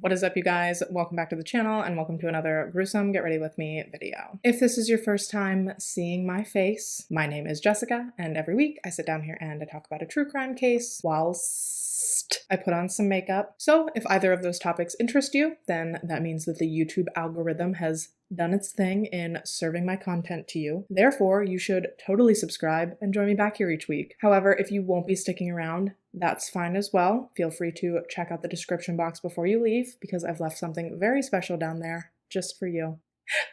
What is up, you guys? Welcome back to the channel and welcome to another gruesome Get Ready With Me video. If this is your first time seeing my face, my name is Jessica, and every week I sit down here and I talk about a true crime case whilst I put on some makeup. So if either of those topics interest you, then that means that the YouTube algorithm has done its thing in serving my content to you. Therefore, you should totally subscribe and join me back here each week. However, if you won't be sticking around, that's fine as well. Feel free to check out the description box before you leave because I've left something very special down there just for you.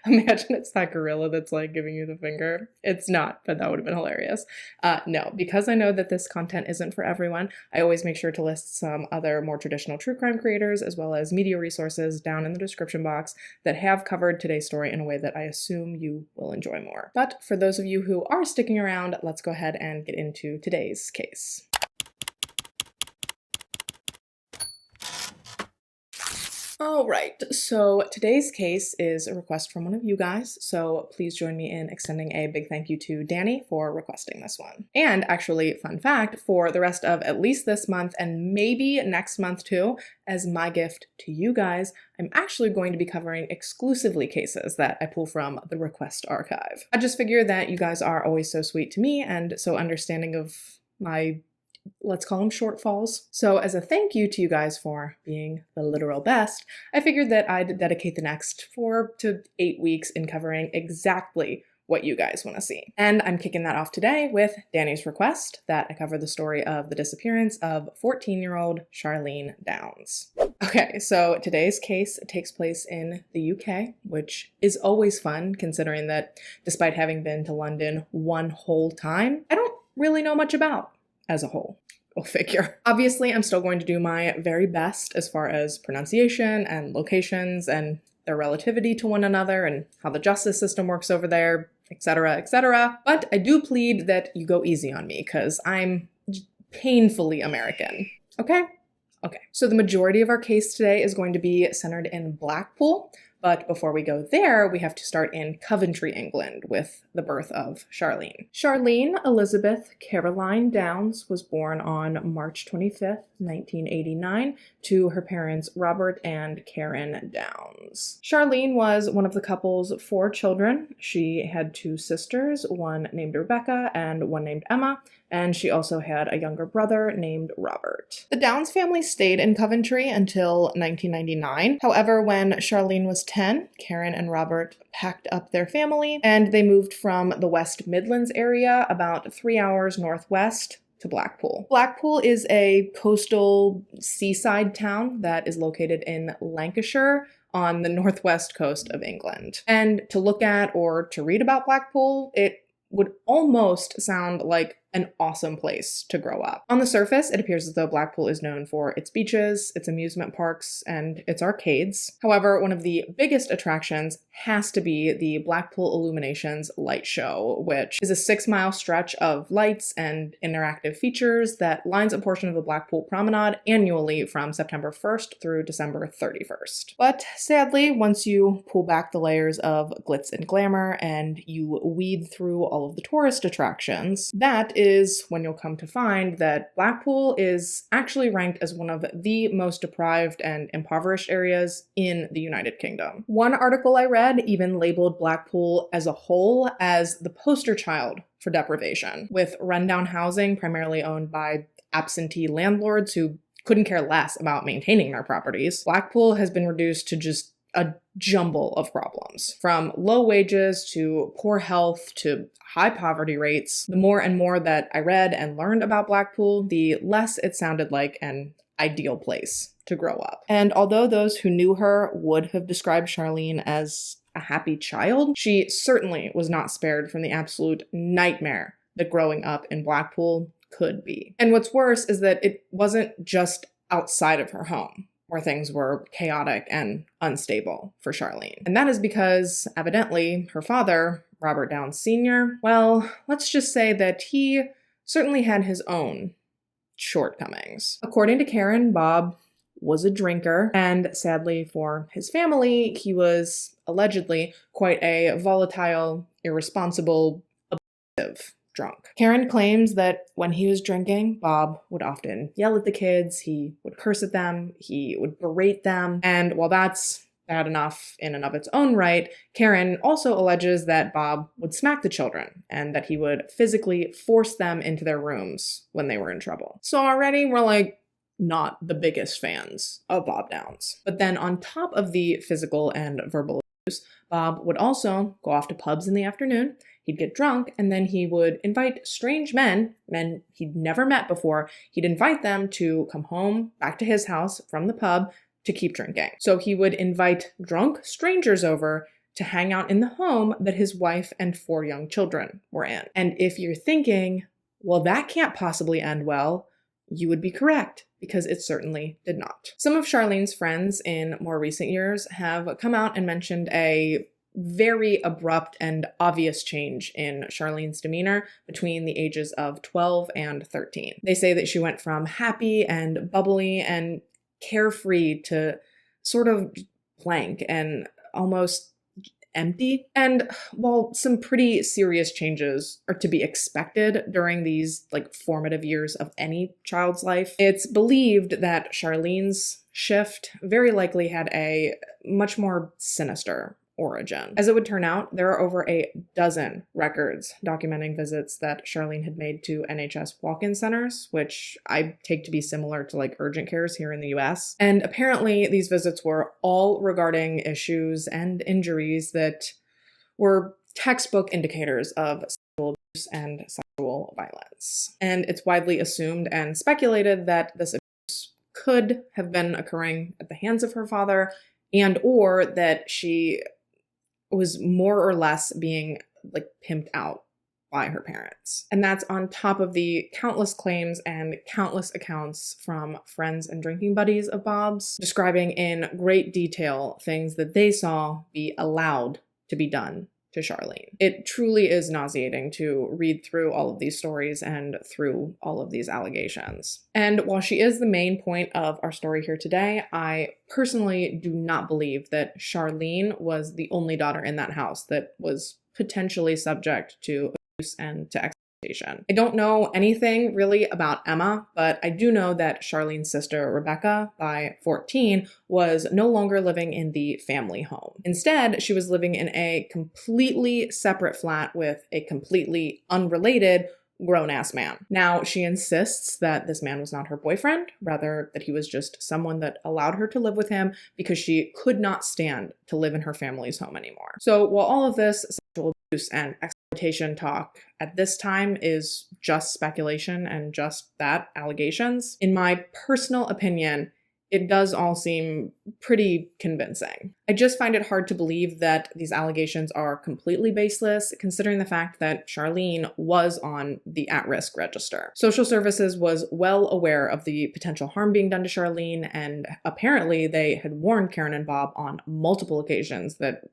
Imagine it's that gorilla that's like giving you the finger. It's not, but that would have been hilarious. No, because I know that this content isn't for everyone, I always make sure to list some other more traditional true crime creators as well as media resources down in the description box that have covered today's story in a way that I assume you will enjoy more. But for those of you who are sticking around, let's go ahead and get into today's case. All right, so today's case is a request from one of you guys, so please join me in extending a big thank you to Danny for requesting this one. And actually, fun fact, for the rest of at least this month and maybe next month too, as my gift to you guys, I'm actually going to be covering exclusively cases that I pull from the request archive. I just figure that you guys are always so sweet to me and so understanding of my, let's call them shortfalls. So as a thank you to you guys for being the literal best, I figured that I'd dedicate the next 4 to 8 weeks in covering exactly what you guys want to see. And I'm kicking that off today with Danny's request that I cover the story of the disappearance of 14-year-old Charlene Downes. Okay, so today's case takes place in the UK, which is always fun considering that despite having been to London one whole time, I don't really know much about as a whole. Go figure. Obviously, I'm still going to do my very best as far as pronunciation and locations and their relativity to one another and how the justice system works over there, etc., etc. But I do plead that you go easy on me because I'm painfully American. Okay? Okay. So the majority of our case today is going to be centered in Blackpool. But before we go there, we have to start in Coventry, England, with the birth of Charlene. Charlene Elizabeth Caroline Downes was born on March 25th, 1989, to her parents Robert and Karen Downes. Charlene was one of the couple's 4 children. She had 2 sisters, one named Rebecca and one named Emma, and she also had a younger brother named Robert. The Downes family stayed in Coventry until 1999. However, when Charlene was 10, Karen and Robert packed up their family and they moved from the West Midlands area about 3 hours northwest to Blackpool. Blackpool is a coastal seaside town that is located in Lancashire on the northwest coast of England. And to look at or to read about Blackpool, it would almost sound like an awesome place to grow up. On the surface, it appears as though Blackpool is known for its beaches, its amusement parks, and its arcades. However, one of the biggest attractions has to be the Blackpool Illuminations light show, which is a 6-mile stretch of lights and interactive features that lines a portion of the Blackpool Promenade annually from September 1st through December 31st. But sadly, once you pull back the layers of glitz and glamour and you weed through all of the tourist attractions, that is when you'll come to find that Blackpool is actually ranked as one of the most deprived and impoverished areas in the United Kingdom. One article I read even labeled Blackpool as a whole as the poster child for deprivation, with rundown housing primarily owned by absentee landlords who couldn't care less about maintaining their properties. Blackpool has been reduced to just a jumble of problems, from low wages to poor health to high poverty rates. The more and more that I read and learned about Blackpool, the less it sounded like an ideal place to grow up. And although those who knew her would have described Charlene as a happy child, she certainly was not spared from the absolute nightmare that growing up in Blackpool could be. And what's worse is that it wasn't just outside of her home where things were chaotic and unstable for Charlene. And that is because, evidently, her father, Robert Downes Sr., well, let's just say that he certainly had his own shortcomings. According to Karen, Bob was a drinker, and sadly for his family, he was allegedly quite a volatile, irresponsible, abusive drunk. Karen claims that when he was drinking, Bob would often yell at the kids, he would curse at them, he would berate them, and while that's bad enough in and of its own right, Karen also alleges that Bob would smack the children and that he would physically force them into their rooms when they were in trouble. So already we're like, not the biggest fans of Bob Downes. But then on top of the physical and verbal abuse, Bob would also go off to pubs in the afternoon, he'd get drunk, and then he would invite strange men he'd never met before, he'd invite them to come home back to his house from the pub to keep drinking. So he would invite drunk strangers over to hang out in the home that his wife and 4 young children were in. And if you're thinking, well, that can't possibly end well, you would be correct, because it certainly did not. Some of Charlene's friends in more recent years have come out and mentioned a very abrupt and obvious change in Charlene's demeanor between the ages of 12 and 13. They say that she went from happy and bubbly and carefree to sort of blank and almost empty. And while some pretty serious changes are to be expected during these formative years of any child's life, it's believed that Charlene's shift very likely had a much more sinister origin. As it would turn out, there are over a dozen records documenting visits that Charlene had made to NHS walk-in centers, which I take to be similar to urgent cares here in the US. And apparently these visits were all regarding issues and injuries that were textbook indicators of sexual abuse and sexual violence. And it's widely assumed and speculated that this abuse could have been occurring at the hands of her father, and or that she was more or less being pimped out by her parents. And that's on top of the countless claims and countless accounts from friends and drinking buddies of Bob's, describing in great detail things that they saw be allowed to be done to Charlene. It truly is nauseating to read through all of these stories and through all of these allegations. And while she is the main point of our story here today, I personally do not believe that Charlene was the only daughter in that house that was potentially subject to abuse and to exploitation. I don't know anything really about Emma, but I do know that Charlene's sister, Rebecca, by 14, was no longer living in the family home. Instead, she was living in a completely separate flat with a completely unrelated grown-ass man. Now, she insists that this man was not her boyfriend, rather that he was just someone that allowed her to live with him because she could not stand to live in her family's home anymore. So while all of this sexual abuse and exploitation talk at this time is just speculation and just that, allegations, in my personal opinion, it does all seem pretty convincing. I just find it hard to believe that these allegations are completely baseless, considering the fact that Charlene was on the at-risk register. Social services was well aware of the potential harm being done to Charlene, and apparently they had warned Karen and Bob on multiple occasions that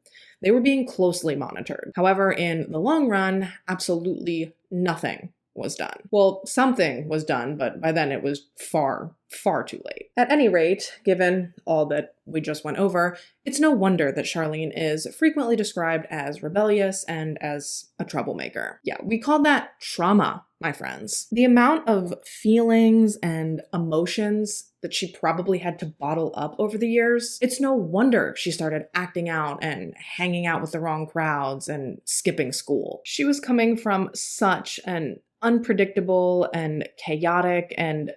they were being closely monitored. However, in the long run, absolutely nothing was done. Well, something was done, but by then it was far, far too late. At any rate, given all that we just went over, it's no wonder that Charlene is frequently described as rebellious and as a troublemaker. Yeah, we call that trauma, my friends. The amount of feelings and emotions that she probably had to bottle up over the years, it's no wonder she started acting out and hanging out with the wrong crowds and skipping school. She was coming from such an unpredictable and chaotic and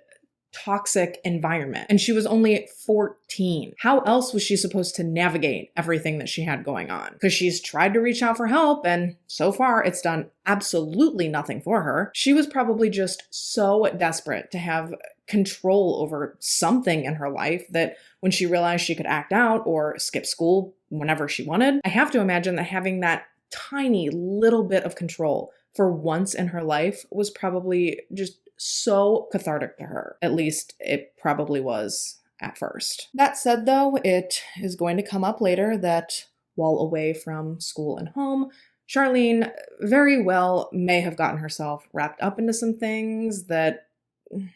toxic environment, and she was only 14. How else was she supposed to navigate everything that she had going on? Because she's tried to reach out for help, and so far it's done absolutely nothing for her. She was probably just so desperate to have control over something in her life that when she realized she could act out or skip school whenever she wanted, I have to imagine that having that tiny little bit of control for once in her life was probably just so cathartic to her. At least it probably was at first. That said, though, it is going to come up later that while away from school and home, Charlene very well may have gotten herself wrapped up into some things that,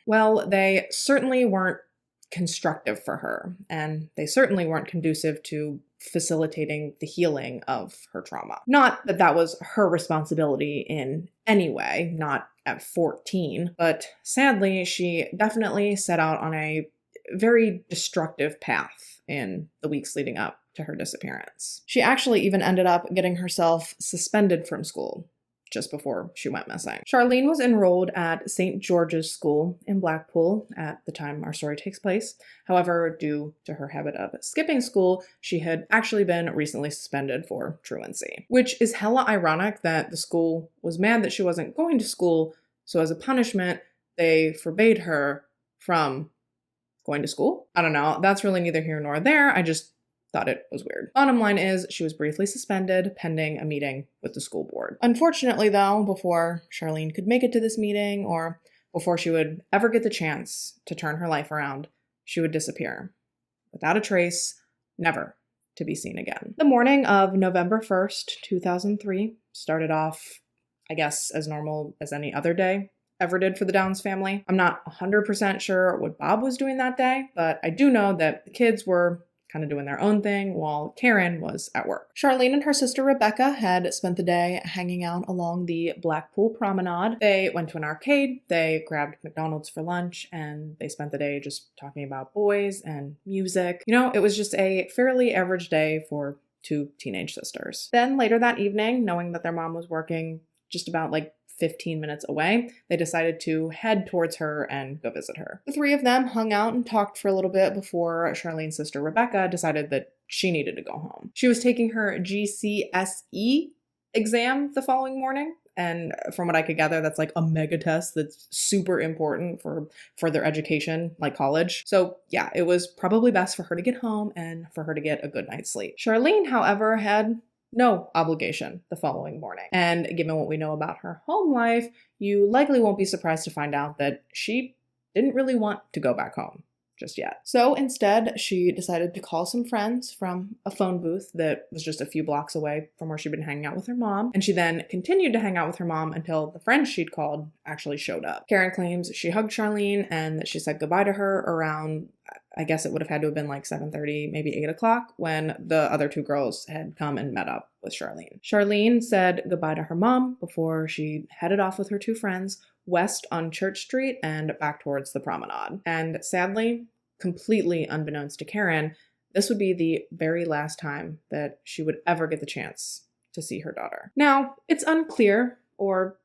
well, they certainly weren't constructive for her, and they certainly weren't conducive to facilitating the healing of her trauma. Not that that was her responsibility in any way, not at 14, but sadly, she definitely set out on a very destructive path in the weeks leading up to her disappearance. She actually even ended up getting herself suspended from school just before she went missing. Charlene was enrolled at St. George's School in Blackpool at the time our story takes place. However, due to her habit of skipping school, she had actually been recently suspended for truancy, which is hella ironic that the school was mad that she wasn't going to school, so as a punishment, they forbade her from going to school. I don't know, that's really neither here nor there, I just thought it was weird. Bottom line is, she was briefly suspended pending a meeting with the school board. Unfortunately though, before Charlene could make it to this meeting, or before she would ever get the chance to turn her life around, she would disappear. Without a trace, never to be seen again. The morning of November 1st, 2003 started off, I guess, as normal as any other day ever did for the Downes family. I'm not 100% sure what Bob was doing that day, but I do know that the kids were kind of doing their own thing while Karen was at work. Charlene and her sister Rebecca had spent the day hanging out along the Blackpool Promenade. They went to an arcade, they grabbed McDonald's for lunch, and they spent the day just talking about boys and music. You know, it was just a fairly average day for two teenage sisters. Then later that evening, knowing that their mom was working just about 15 minutes away, they decided to head towards her and go visit her. The three of them hung out and talked for a little bit before Charlene's sister Rebecca decided that she needed to go home. She was taking her GCSE exam the following morning, and from what I could gather, that's like a mega test that's super important for further education, like college. So yeah, it was probably best for her to get home and for her to get a good night's sleep. Charlene, however, had no obligation the following morning. And given what we know about her home life, you likely won't be surprised to find out that she didn't really want to go back home just yet. So instead, she decided to call some friends from a phone booth that was just a few blocks away from where she'd been hanging out with her mom. And she then continued to hang out with her mom until the friends she'd called actually showed up. Karen claims she hugged Charlene and that she said goodbye to her around, I guess it would have had to have been 7:30, maybe 8 o'clock, when the other two girls had come and met up with Charlene. Charlene said goodbye to her mom before she headed off with her two friends west on Church Street and back towards the promenade. And sadly, completely unbeknownst to Karen, this would be the very last time that she would ever get the chance to see her daughter. Now, it's unclear, or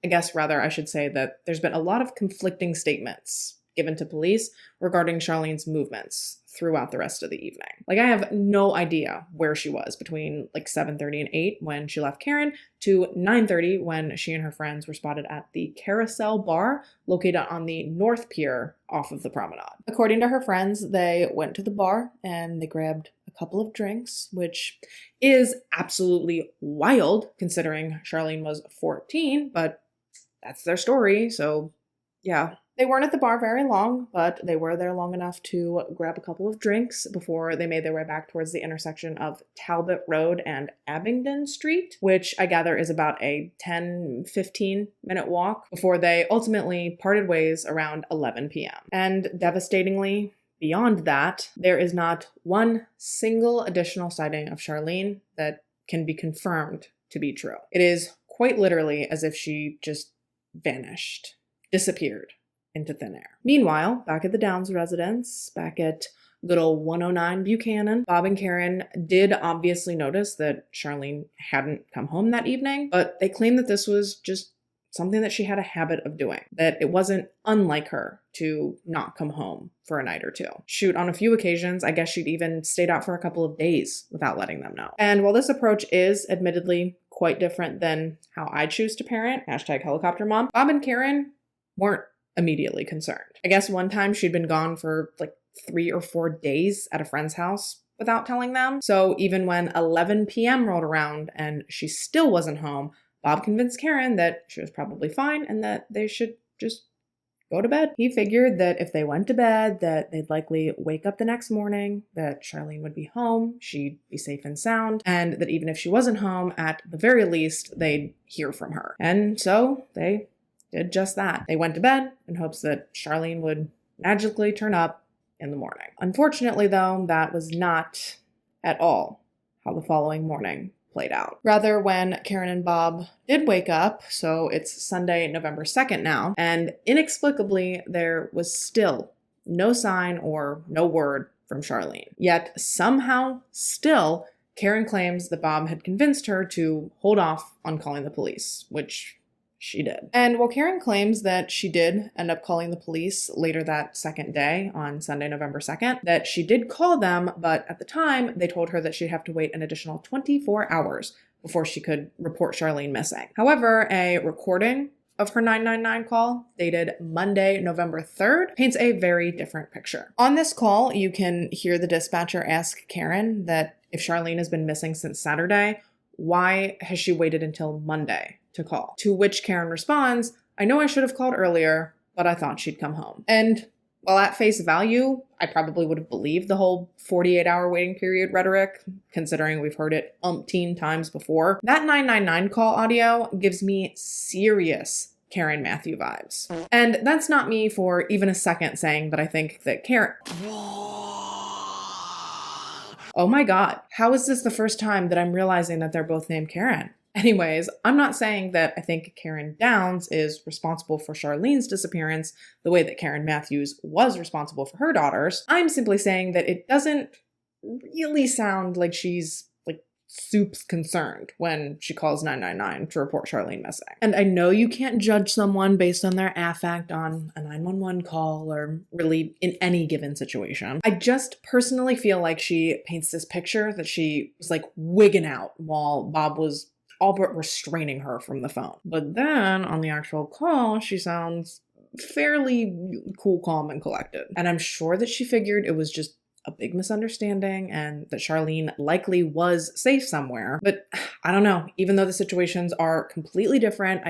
I guess rather I should say that there's been a lot of conflicting statements given to police regarding Charlene's movements throughout the rest of the evening. I have no idea where she was between 7:30 and 8 when she left Karen to 9:30 when she and her friends were spotted at the Carousel Bar located on the North Pier off of the promenade. According to her friends, they went to the bar and they grabbed a couple of drinks, which is absolutely wild considering Charlene was 14, but that's their story, so yeah. They weren't at the bar very long, but they were there long enough to grab a couple of drinks before they made their way back towards the intersection of Talbot Road and Abingdon Street, which I gather is about a 10-15 minute walk before they ultimately parted ways around 11 p.m. And devastatingly, beyond that, there is not one single additional sighting of Charlene that can be confirmed to be true. It is quite literally as if she just vanished, disappeared into thin air. Meanwhile, back at the Downes residence, back at good old 109 Buchanan, Bob and Karen did obviously notice that Charlene hadn't come home that evening, but they claimed that this was just something that she had a habit of doing, that it wasn't unlike her to not come home for a night or two. Shoot, on a few occasions, I guess she'd even stayed out for a couple of days without letting them know. And while this approach is admittedly quite different than how I choose to parent, #helicopter mom, Bob and Karen weren't immediately concerned. I guess one time she'd been gone for 3 or 4 days at a friend's house without telling them. So even when 11 p.m. rolled around and she still wasn't home, Bob convinced Karen that she was probably fine and that they should just go to bed. He figured that if they went to bed, that they'd likely wake up the next morning, that Charlene would be home, she'd be safe and sound, and that even if she wasn't home, at the very least, they'd hear from her. And so they did just that. They went to bed in hopes that Charlene would magically turn up in the morning. Unfortunately, though, that was not at all how the following morning played out. Rather, when Karen and Bob did wake up, so it's Sunday, November 2nd now, and inexplicably there was still no sign or no word from Charlene. Yet somehow, still, Karen claims that Bob had convinced her to hold off on calling the police, which she did. And while Karen claims that she did end up calling the police later that second day on Sunday, November 2nd, that she did call them, but at the time they told her that she'd have to wait an additional 24 hours before she could report Charlene missing. However, a recording of her 999 call, dated Monday, November 3rd, paints a very different picture. On this call, you can hear the dispatcher ask Karen that if Charlene has been missing since Saturday, why has she waited until Monday to call? To which Karen responds, "I know I should have called earlier, but I thought she'd come home." And while at face value, I probably would have believed the whole 48-hour waiting period rhetoric, considering we've heard it umpteen times before, that 999 call audio gives me serious Karen Matthew vibes. And that's not me for even a second saying that I think that Karen... Oh my god, how is this the first time that I'm realizing that they're both named Karen? Anyways, I'm not saying that I think Karen Downes is responsible for Charlene's disappearance the way that Karen Matthews was responsible for her daughter's. I'm simply saying that it doesn't really sound like she's soups concerned when she calls 999 to report Charlene missing. And I know you can't judge someone based on their affect on a 911 call or really in any given situation. I just personally feel like she paints this picture that she was wigging out while Bob was all but restraining her from the phone. But then on the actual call, she sounds fairly cool, calm, and collected. And I'm sure that she figured it was just a big misunderstanding and that Charlene likely was safe somewhere. But I don't know, even though the situations are completely different,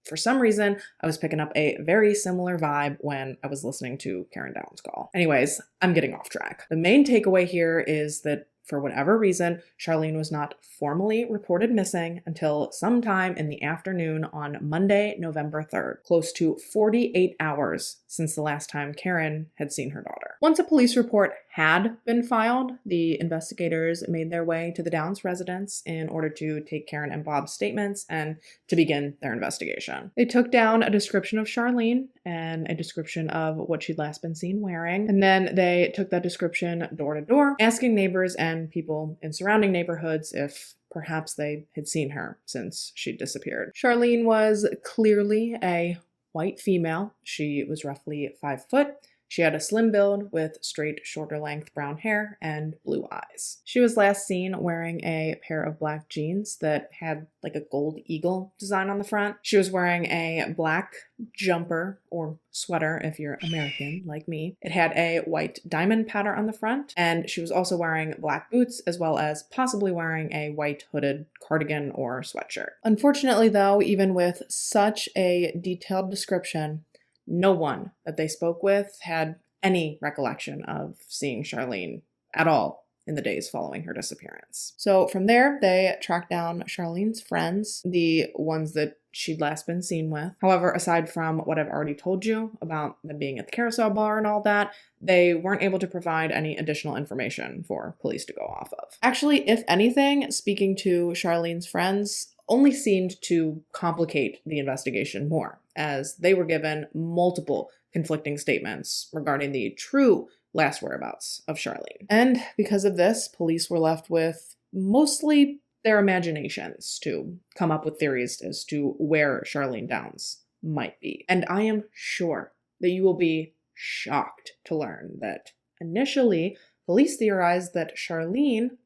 for some reason, I was picking up a very similar vibe when I was listening to Karen Downes' call. Anyways, I'm getting off track. The main takeaway here is that for whatever reason, Charlene was not formally reported missing until sometime in the afternoon on Monday, November 3rd, close to 48 hours since the last time Karen had seen her daughter. Once a police report had been filed, the investigators made their way to the Downes residence in order to take Karen and Bob's statements and to begin their investigation. They took down a description of Charlene and a description of what she'd last been seen wearing, and then they took that description door to door, asking neighbors and people in surrounding neighborhoods if perhaps they had seen her since she'd disappeared. Charlene was clearly a white female. She was roughly 5 foot. She had a slim build with straight, shorter length brown hair and blue eyes. She was last seen wearing a pair of black jeans that had a gold eagle design on the front. She was wearing a black jumper or sweater if you're American like me. It had a white diamond pattern on the front, and she was also wearing black boots as well as possibly wearing a white hooded cardigan or sweatshirt. Unfortunately though, even with such a detailed description, no one that they spoke with had any recollection of seeing Charlene at all in the days following her disappearance. So from there, they tracked down Charlene's friends, the ones that she'd last been seen with. However, aside from what I've already told you about them being at the carousel bar and all that, they weren't able to provide any additional information for police to go off of. Actually, if anything, speaking to Charlene's friends only seemed to complicate the investigation more, as they were given multiple conflicting statements regarding the true last whereabouts of Charlene. And because of this, police were left with mostly their imaginations to come up with theories as to where Charlene Downes might be. And I am sure that you will be shocked to learn that initially, police theorized that Charlene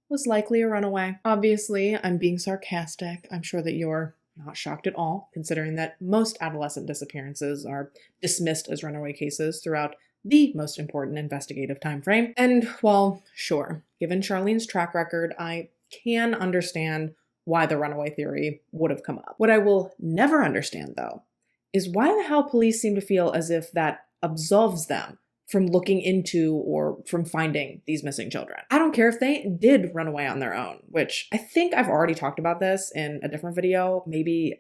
was likely a runaway. Obviously, I'm being sarcastic. I'm sure that you're not shocked at all, considering that most adolescent disappearances are dismissed as runaway cases throughout the most important investigative time frame. And while, sure, given Charlene's track record, I can understand why the runaway theory would have come up. What I will never understand, though, is why the hell police seem to feel as if that absolves them from looking into or from finding these missing children. I don't care if they did run away on their own, which I think I've already talked about this in a different video, maybe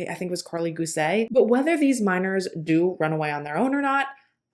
I think it was Carly Gousset. But whether these minors do run away on their own or not,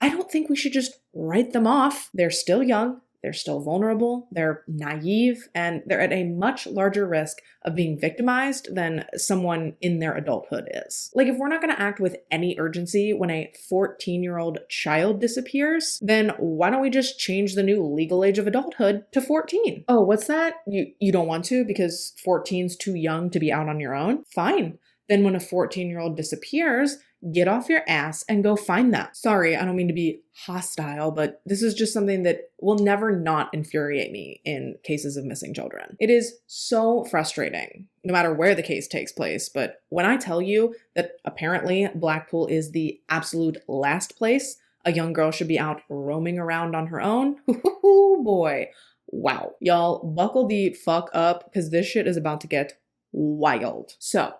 I don't think we should just write them off. They're still young. They're still vulnerable, they're naive, and they're at a much larger risk of being victimized than someone in their adulthood is. Like, if we're not gonna act with any urgency when a 14-year-old child disappears, then why don't we just change the new legal age of adulthood to 14? Oh, what's that? You don't want to because 14's too young to be out on your own? Fine. Then when a 14-year-old disappears, get off your ass and go find them. Sorry, I don't mean to be hostile, but this is just something that will never not infuriate me in cases of missing children. It is so frustrating, no matter where the case takes place, but when I tell you that apparently Blackpool is the absolute last place a young girl should be out roaming around on her own, boy, wow. Y'all buckle the fuck up because this shit is about to get wild. So,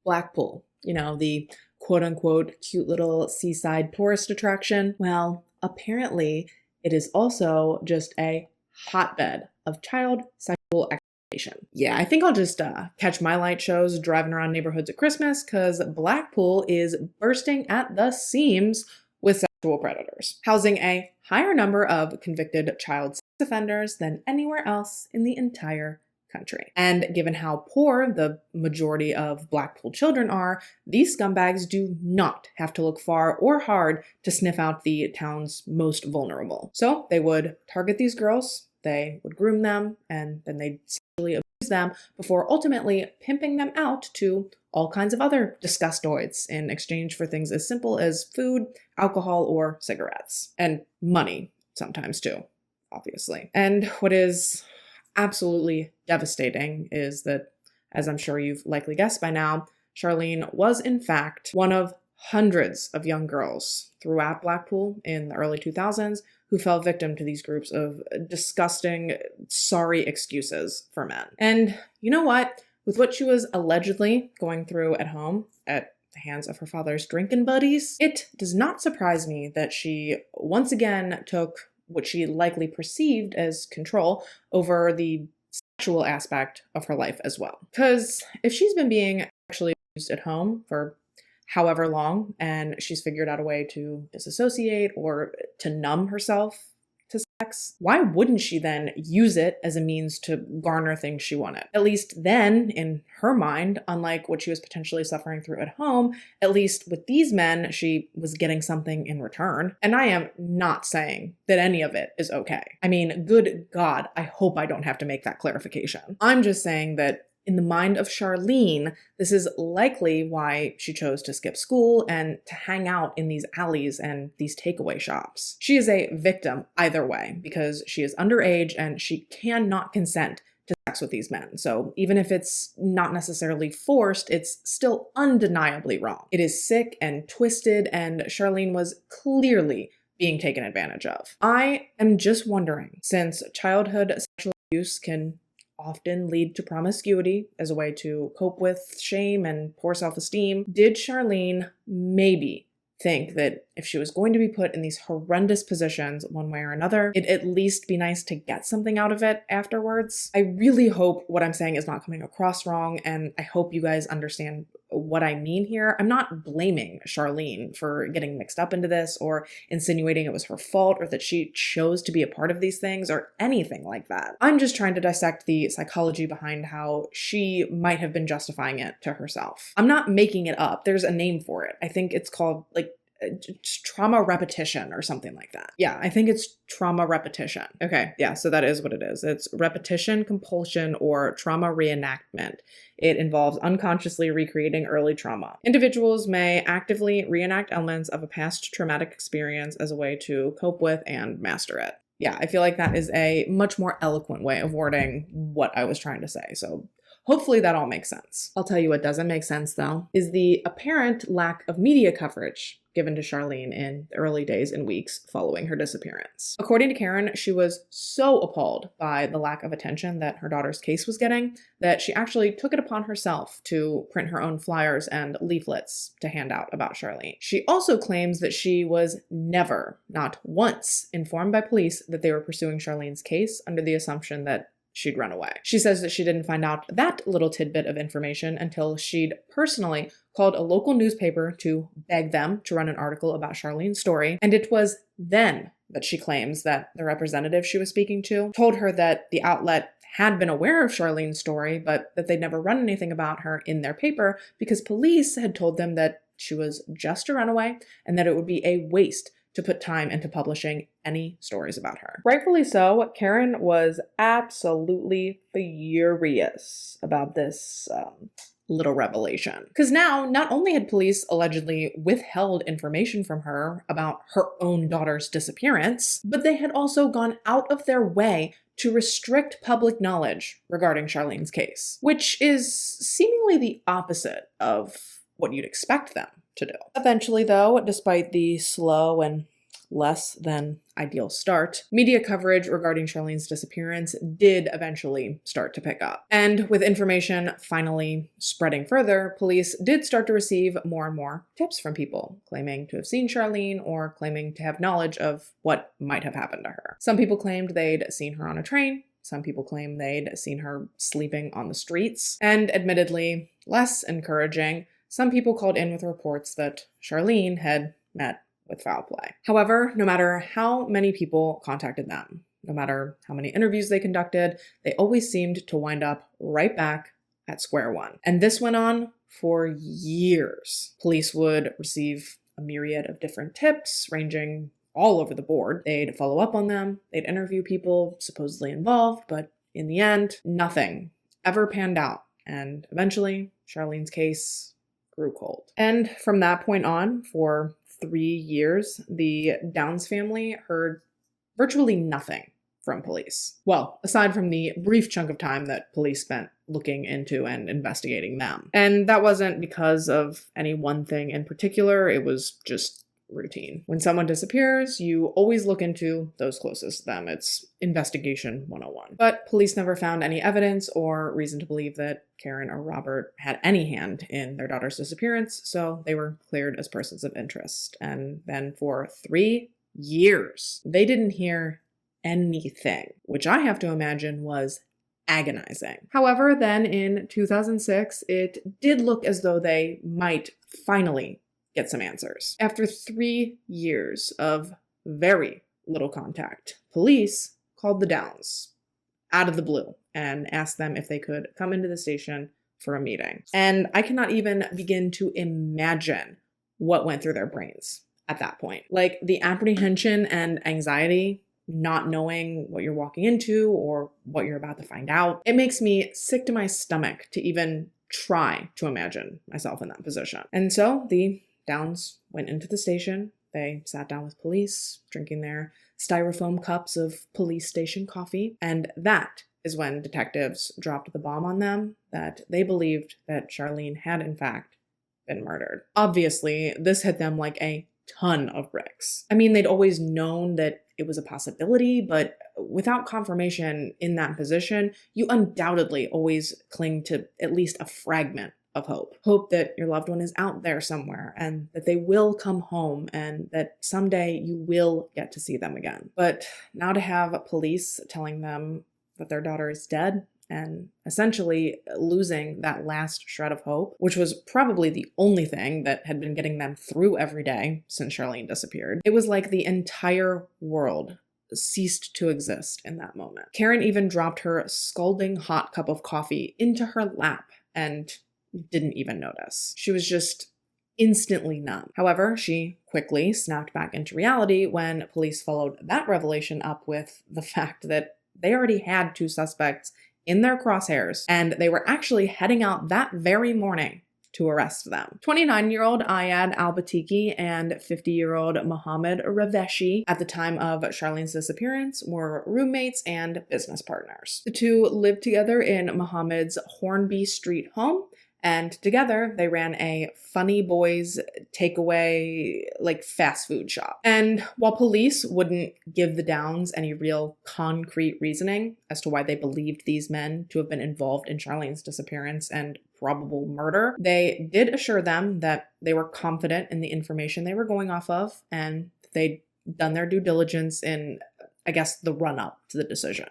Blackpool, the quote-unquote cute little seaside tourist attraction. Well, apparently it is also just a hotbed of child sexual exploitation. Yeah, I think I'll just catch my light shows driving around neighborhoods at Christmas because Blackpool is bursting at the seams with sexual predators, housing a higher number of convicted child sex offenders than anywhere else in the entire country. And given how poor the majority of Blackpool children are, these scumbags do not have to look far or hard to sniff out the town's most vulnerable. So they would target these girls, they would groom them, and then they'd sexually abuse them before ultimately pimping them out to all kinds of other disgustoids in exchange for things as simple as food, alcohol, or cigarettes. And money, sometimes too, obviously. And what is absolutely devastating is that, as I'm sure you've likely guessed by now, Charlene was in fact one of hundreds of young girls throughout Blackpool in the early 2000s who fell victim to these groups of disgusting, sorry excuses for men. And you know what? With what she was allegedly going through at home at the hands of her father's drinking buddies, it does not surprise me that she once again took what she likely perceived as control over the sexual aspect of her life as well. Because if she's been being sexually abused at home for however long, and she's figured out a way to disassociate or to numb herself to sex, why wouldn't she then use it as a means to garner things she wanted? At least then, in her mind, unlike what she was potentially suffering through at home, at least with these men, she was getting something in return. And I am not saying that any of it is okay. I mean, good God, I hope I don't have to make that clarification. I'm just saying that in the mind of Charlene, this is likely why she chose to skip school and to hang out in these alleys and these takeaway shops. She is a victim either way because she is underage and she cannot consent to sex with these men. So even if it's not necessarily forced, it's still undeniably wrong. It is sick and twisted, and Charlene was clearly being taken advantage of. I am just wondering, since childhood sexual abuse can often lead to promiscuity as a way to cope with shame and poor self-esteem, did Charlene maybe think that if she was going to be put in these horrendous positions one way or another, it'd at least be nice to get something out of it afterwards? I really hope what I'm saying is not coming across wrong, and I hope you guys understand what I mean here. I'm not blaming Charlene for getting mixed up into this or insinuating it was her fault or that she chose to be a part of these things or anything like that. I'm just trying to dissect the psychology behind how she might have been justifying it to herself. I'm not making it up. There's a name for it. I think it's called trauma repetition or something like that. Yeah, I think it's trauma repetition. Okay, yeah, so that is what it is. It's repetition, compulsion, or trauma reenactment. It involves unconsciously recreating early trauma. Individuals may actively reenact elements of a past traumatic experience as a way to cope with and master it. Yeah, I feel like that is a much more eloquent way of wording what I was trying to say. So hopefully that all makes sense. I'll tell you what doesn't make sense though, is the apparent lack of media coverage given to Charlene in the early days and weeks following her disappearance. According to Karen, she was so appalled by the lack of attention that her daughter's case was getting that she actually took it upon herself to print her own flyers and leaflets to hand out about Charlene. She also claims that she was never, not once, informed by police that they were pursuing Charlene's case under the assumption that she'd run away. She says that she didn't find out that little tidbit of information until she'd personally called a local newspaper to beg them to run an article about Charlene's story, and it was then that she claims that the representative she was speaking to told her that the outlet had been aware of Charlene's story, but that they'd never run anything about her in their paper because police had told them that she was just a runaway and that it would be a waste to put time into publishing any stories about her. Rightfully so, Karen was absolutely furious about this little revelation. Because now, not only had police allegedly withheld information from her about her own daughter's disappearance, but they had also gone out of their way to restrict public knowledge regarding Charlene's case, which is seemingly the opposite of what you'd expect them to do. Eventually, though, despite the slow and less than ideal start, media coverage regarding Charlene's disappearance did eventually start to pick up. And with information finally spreading further, police did start to receive more and more tips from people claiming to have seen Charlene or claiming to have knowledge of what might have happened to her. Some people claimed they'd seen her on a train. Some people claimed they'd seen her sleeping on the streets. And admittedly, less encouraging, some people called in with reports that Charlene had met with foul play. However, no matter how many people contacted them, no matter how many interviews they conducted, they always seemed to wind up right back at square one. And this went on for years. Police would receive a myriad of different tips, ranging all over the board. They'd follow up on them, they'd interview people supposedly involved, but in the end, nothing ever panned out. And eventually, Charlene's case grew cold. And from that point on, for 3 years, the Downes family heard virtually nothing from police. Well, aside from the brief chunk of time that police spent looking into and investigating them. And that wasn't because of any one thing in particular, it was just routine. When someone disappears, you always look into those closest to them. It's investigation 101. But police never found any evidence or reason to believe that Karen or Robert had any hand in their daughter's disappearance, so they were cleared as persons of interest. And then for 3 years, they didn't hear anything, which I have to imagine was agonizing. However, then in 2006, it did look as though they might finally get some answers. After 3 years of very little contact, police called the Downes out of the blue and asked them if they could come into the station for a meeting. And I cannot even begin to imagine what went through their brains at that point. Like the apprehension and anxiety, not knowing what you're walking into or what you're about to find out. It makes me sick to my stomach to even try to imagine myself in that position. And so the Downes went into the station. They sat down with police, drinking their styrofoam cups of police station coffee. And that is when detectives dropped the bomb on them that they believed that Charlene had in fact been murdered. Obviously, this hit them like a ton of bricks. I mean, they'd always known that it was a possibility, but without confirmation in that position, you undoubtedly always cling to at least a fragment of hope. Hope that your loved one is out there somewhere and that they will come home and that someday you will get to see them again. But now to have police telling them that their daughter is dead and essentially losing that last shred of hope, which was probably the only thing that had been getting them through every day since Charlene disappeared. It was like the entire world ceased to exist in that moment. Karen even dropped her scalding hot cup of coffee into her lap and didn't even notice. She was just instantly numb. However, she quickly snapped back into reality when police followed that revelation up with the fact that they already had 2 suspects in their crosshairs, and they were actually heading out that very morning to arrest them. 29-year-old Ayad Al-Batiki and 50-year-old Mohammed Raveshi at the time of Charlene's disappearance were roommates and business partners. The two lived together in Mohammed's Hornby Street home, and together they ran a Funny Boys takeaway, like fast food shop. And while police wouldn't give the Downes any real concrete reasoning as to why they believed these men to have been involved in Charlene's disappearance and probable murder, they did assure them that they were confident in the information they were going off of and they'd done their due diligence in I guess, the run-up to the decision.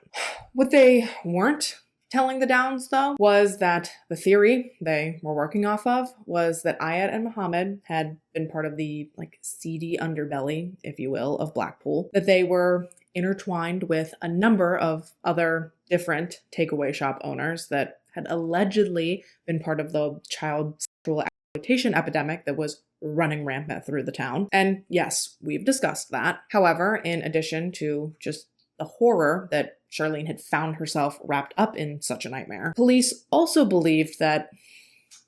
What they weren't telling the Downes, though, was that the theory they were working off of was that Ayad and Muhammad had been part of the, seedy underbelly, if you will, of Blackpool, that they were intertwined with a number of other different takeaway shop owners that had allegedly been part of the child sexual exploitation epidemic that was running rampant through the town. And yes, we've discussed that. However, in addition to just the horror that Charlene had found herself wrapped up in such a nightmare, police also believed that,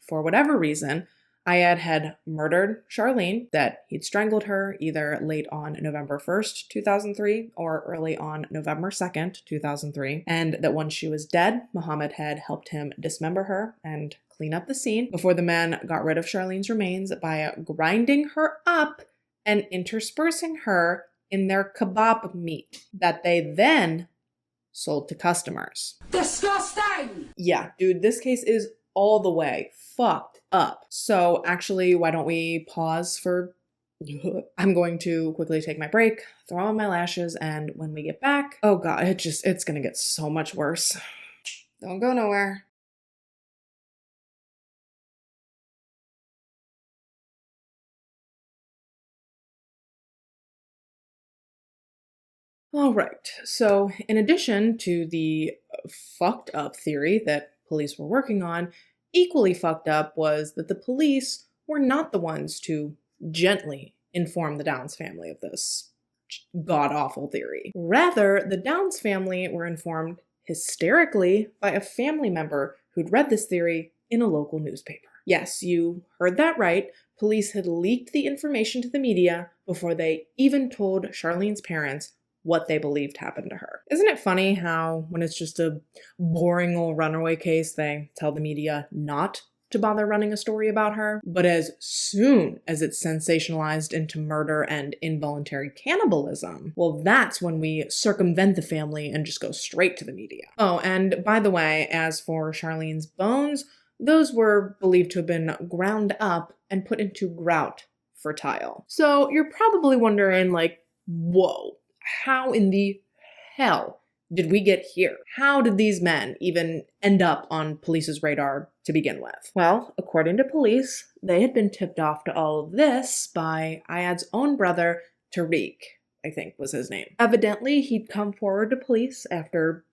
for whatever reason, Ayad had murdered Charlene, that he'd strangled her either late on November 1st, 2003, or early on November 2nd, 2003, and that once she was dead, Muhammad had helped him dismember her and clean up the scene before the men got rid of Charlene's remains by grinding her up and interspersing her in their kebab meat that they then sold to customers. Disgusting! Yeah, dude, this case is all the way fucked up. So actually, why don't we pause for... I'm going to quickly take my break, throw on my lashes, and when we get back, oh god, it's gonna get so much worse. Don't go nowhere. All right, so in addition to the fucked up theory that police were working on, equally fucked up was that the police were not the ones to gently inform the Downes family of this god-awful theory. Rather, the Downes family were informed hysterically by a family member who'd read this theory in a local newspaper. Yes, you heard that right. Police had leaked the information to the media before they even told Charlene's parents what they believed happened to her. Isn't it funny how, when it's just a boring old runaway case, they tell the media not to bother running a story about her? But as soon as it's sensationalized into murder and involuntary cannibalism, well, that's when we circumvent the family and just go straight to the media. Oh, and by the way, as for Charlene's bones, those were believed to have been ground up and put into grout for tile. So you're probably wondering, whoa, how in the hell did we get here? How did these men even end up on police's radar to begin with? Well, according to police, they had been tipped off to all of this by Ayad's own brother, Tariq, I think was his name. Evidently, he'd come forward to police after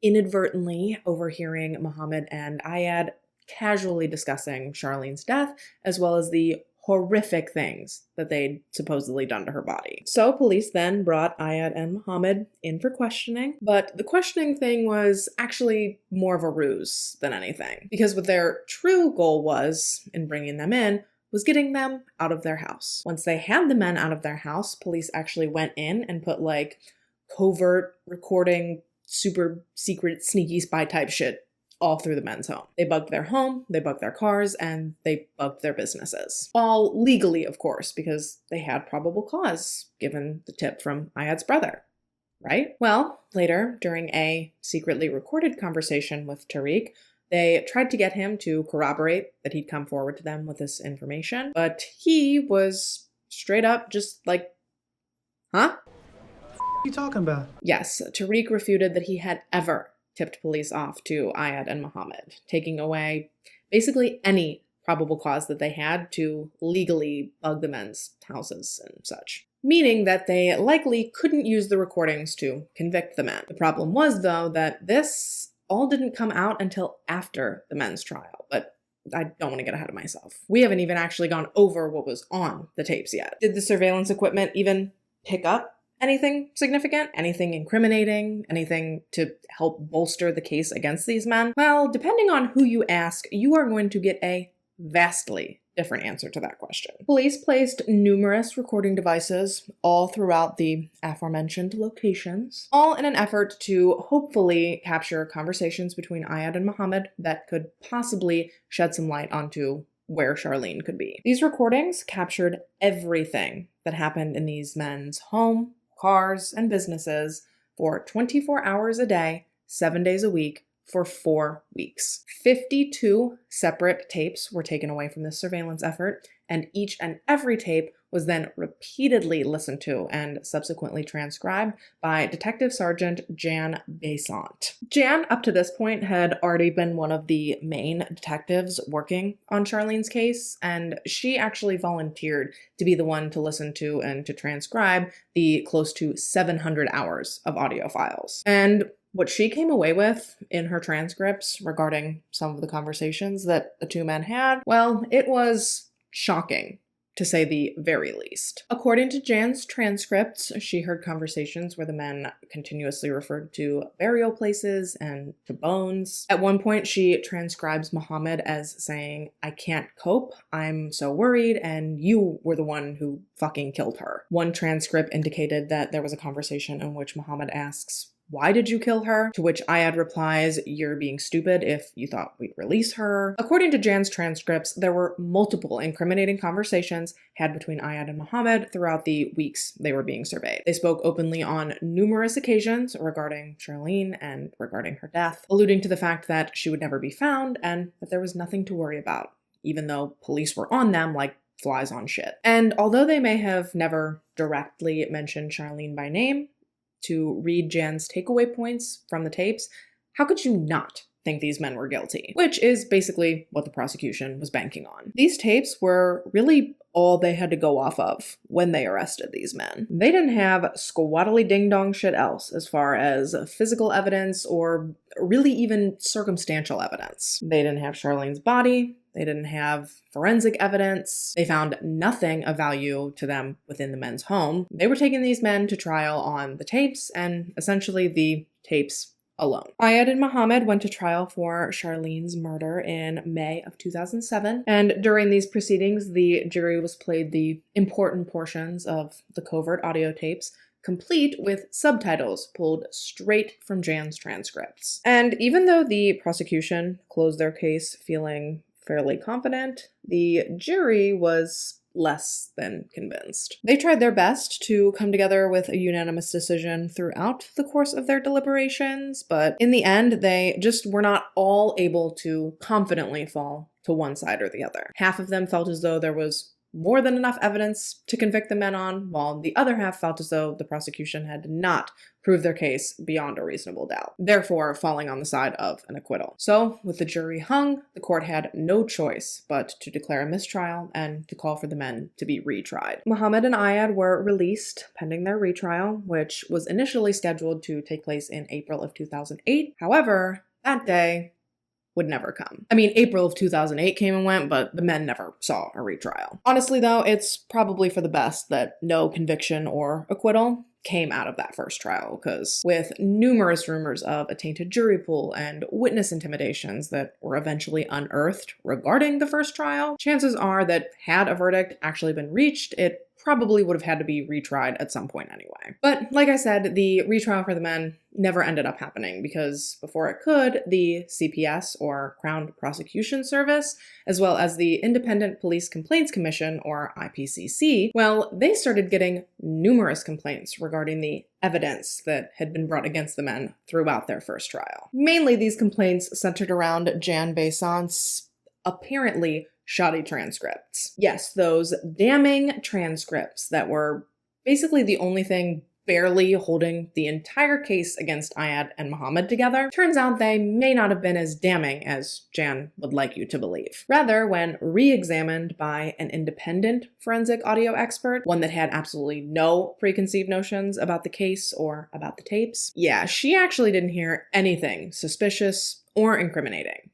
inadvertently overhearing Muhammad and Ayad casually discussing Charlene's death, as well as the horrific things that they'd supposedly done to her body. So police then brought Ayad and Muhammad in for questioning, but the questioning thing was actually more of a ruse than anything, because what their true goal was in bringing them in was getting them out of their house. Once they had the men out of their house, police actually went in and put covert recording, super secret, sneaky spy type shit all through the men's home. They bugged their home, they bugged their cars, and they bugged their businesses. All legally, of course, because they had probable cause, given the tip from Ayad's brother, right? Well, later, during a secretly recorded conversation with Tariq, they tried to get him to corroborate that he'd come forward to them with this information, but he was straight up just huh? What are you talking about? Yes, Tariq refuted that he had ever tipped police off to Ayad and Muhammad, taking away basically any probable cause that they had to legally bug the men's houses and such. Meaning that they likely couldn't use the recordings to convict the men. The problem was, though, that this all didn't come out until after the men's trial, but I don't want to get ahead of myself. We haven't even actually gone over what was on the tapes yet. Did the surveillance equipment even pick up anything significant? Anything incriminating? Anything to help bolster the case against these men? Well, depending on who you ask, you are going to get a vastly different answer to that question. Police placed numerous recording devices all throughout the aforementioned locations, all in an effort to hopefully capture conversations between Ayad and Muhammad that could possibly shed some light onto where Charlene could be. These recordings captured everything that happened in these men's home, cars, and businesses for 24 hours a day, 7 days a week, for 4 weeks. 52 separate tapes were taken away from this surveillance effort, and each and every tape was then repeatedly listened to and subsequently transcribed by Detective Sergeant Jan Besant. Jan, up to this point, had already been one of the main detectives working on Charlene's case, and she actually volunteered to be the one to listen to and to transcribe the close to 700 hours of audio files. And what she came away with in her transcripts regarding some of the conversations that the two men had, well, it was shocking, to say the very least. According to Jan's transcripts, she heard conversations where the men continuously referred to burial places and to bones. At one point, she transcribes Muhammad as saying, "I can't cope, I'm so worried, and you were the one who fucking killed her." One transcript indicated that there was a conversation in which Muhammad asks, "Why did you kill her?" To which Ayad replies, "You're being stupid if you thought we'd release her." According to Jan's transcripts, there were multiple incriminating conversations had between Ayad and Muhammad throughout the weeks they were being surveyed. They spoke openly on numerous occasions regarding Charlene and regarding her death, alluding to the fact that she would never be found and that there was nothing to worry about, even though police were on them like flies on shit. And although they may have never directly mentioned Charlene by name, to read Jan's takeaway points from the tapes, how could you not think these men were guilty? Which is basically what the prosecution was banking on. These tapes were really all they had to go off of when they arrested these men. They didn't have squattily ding-dong shit else as far as physical evidence or really even circumstantial evidence. They didn't have Charlene's body. They didn't have forensic evidence. They found nothing of value to them within the men's home. They were taking these men to trial on the tapes and essentially the tapes alone. Ayad and Muhammad went to trial for Charlene's murder in May of 2007, and during these proceedings, the jury was played the important portions of the covert audio tapes, complete with subtitles pulled straight from Jan's transcripts. And even though the prosecution closed their case feeling fairly confident, the jury was less than convinced. They tried their best to come together with a unanimous decision throughout the course of their deliberations, but in the end, they just were not all able to confidently fall to one side or the other. Half of them felt as though there was more than enough evidence to convict the men on, while the other half felt as though the prosecution had not proved their case beyond a reasonable doubt, therefore falling on the side of an acquittal. So, with the jury hung, the court had no choice but to declare a mistrial and to call for the men to be retried. Muhammad and Ayad were released pending their retrial, which was initially scheduled to take place in April of 2008. However, that day would never come. I mean, April of 2008 came and went, but the men never saw a retrial. Honestly, though, it's probably for the best that no conviction or acquittal came out of that first trial, because with numerous rumors of a tainted jury pool and witness intimidations that were eventually unearthed regarding the first trial, chances are that had a verdict actually been reached, it probably would have had to be retried at some point anyway. But like I said, the retrial for the men never ended up happening because before it could, the CPS, or Crown Prosecution Service, as well as the Independent Police Complaints Commission, or IPCC, well, they started getting numerous complaints regarding the evidence that had been brought against the men throughout their first trial. Mainly these complaints centered around Jan Besant's apparently shoddy transcripts. Yes, those damning transcripts that were basically the only thing barely holding the entire case against Ayad and Muhammad together. Turns out they may not have been as damning as Jan would like you to believe. Rather, when re-examined by an independent forensic audio expert, one that had absolutely no preconceived notions about the case or about the tapes, yeah, she actually didn't hear anything suspicious or incriminating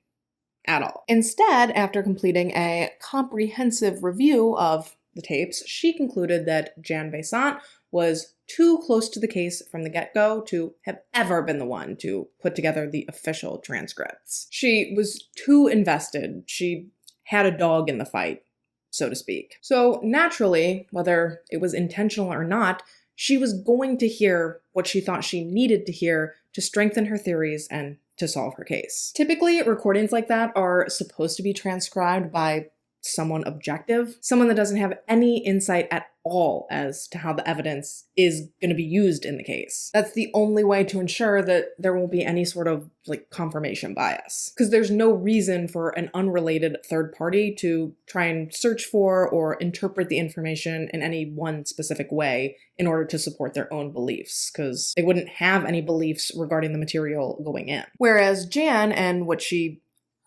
at all. Instead, after completing a comprehensive review of the tapes, she concluded that Jan Besant was too close to the case from the get-go to have ever been the one to put together the official transcripts. She was too invested. She had a dog in the fight, so to speak. So naturally, whether it was intentional or not, she was going to hear what she thought she needed to hear to strengthen her theories and to solve her case. Typically, recordings like that are supposed to be transcribed by someone objective, someone that doesn't have any insight at all as to how the evidence is going to be used in the case. That's the only way to ensure that there won't be any sort of confirmation bias. Because there's no reason for an unrelated third party to try and search for or interpret the information in any one specific way in order to support their own beliefs, because they wouldn't have any beliefs regarding the material going in. Whereas Jan and what she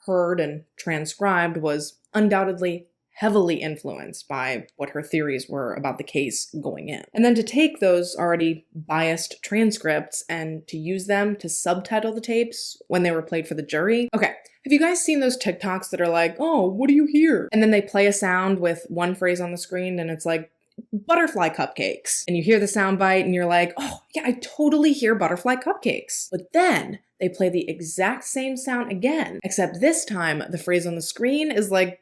heard and transcribed was undoubtedly heavily influenced by what her theories were about the case going in. And then to take those already biased transcripts and to use them to subtitle the tapes when they were played for the jury. Okay, have you guys seen those TikToks that are like, oh, what do you hear? And then they play a sound with one phrase on the screen and it's like, butterfly cupcakes. And you hear the sound bite and you're like, oh yeah, I totally hear butterfly cupcakes. But then they play the exact same sound again, except this time the phrase on the screen is like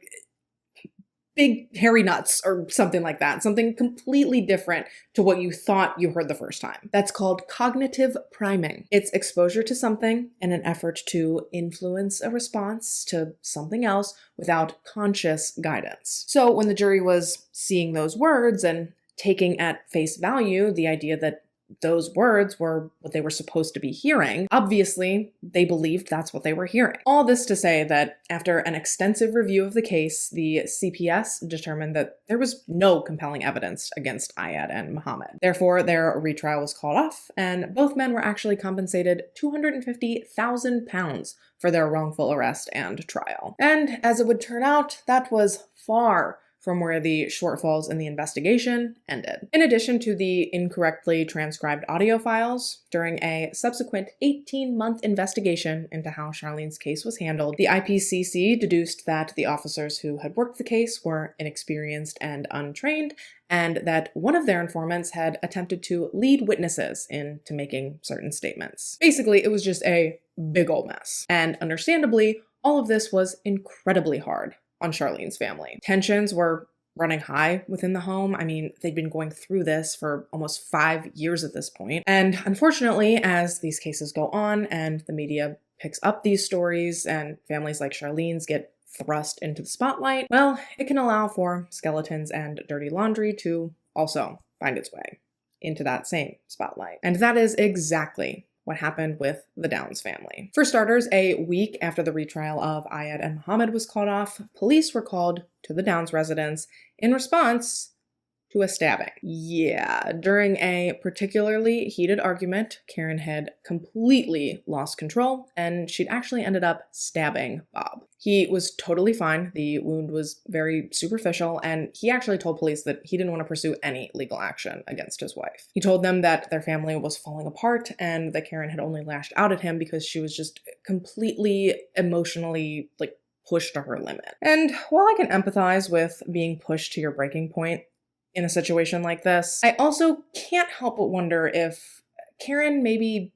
big hairy nuts or something like that. Something completely different to what you thought you heard the first time. That's called cognitive priming. It's exposure to something in an effort to influence a response to something else without conscious guidance. So when the jury was seeing those words and taking at face value the idea that those words were what they were supposed to be hearing, obviously they believed that's what they were hearing. All this to say that after an extensive review of the case, the CPS determined that there was no compelling evidence against Ayad and Muhammad. Therefore, their retrial was called off, and both men were actually compensated £250,000 for their wrongful arrest and trial. And as it would turn out, that was far from where the shortfalls in the investigation ended. In addition to the incorrectly transcribed audio files, during a subsequent 18-month investigation into how Charlene's case was handled, the IPCC deduced that the officers who had worked the case were inexperienced and untrained, and that one of their informants had attempted to lead witnesses into making certain statements. Basically, it was just a big ol' mess. And understandably, all of this was incredibly hard on Charlene's family. Tensions were running high within the home. I mean, they'd been going through this for almost 5 years at this point. And unfortunately, as these cases go on and the media picks up these stories and families like Charlene's get thrust into the spotlight, well, it can allow for skeletons and dirty laundry to also find its way into that same spotlight. And that is exactly what happened with the Downes family. For starters, a week after the retrial of Ayad and Muhammad was called off, police were called to the Downes residence in response to a stabbing. Yeah, during a particularly heated argument, Karen had completely lost control, and she'd actually ended up stabbing Bob. He was totally fine. The wound was very superficial, and he actually told police that he didn't want to pursue any legal action against his wife. He told them that their family was falling apart and that Karen had only lashed out at him because she was just completely emotionally, pushed to her limit. And while I can empathize with being pushed to your breaking point in a situation like this, I also can't help but wonder if Karen maybe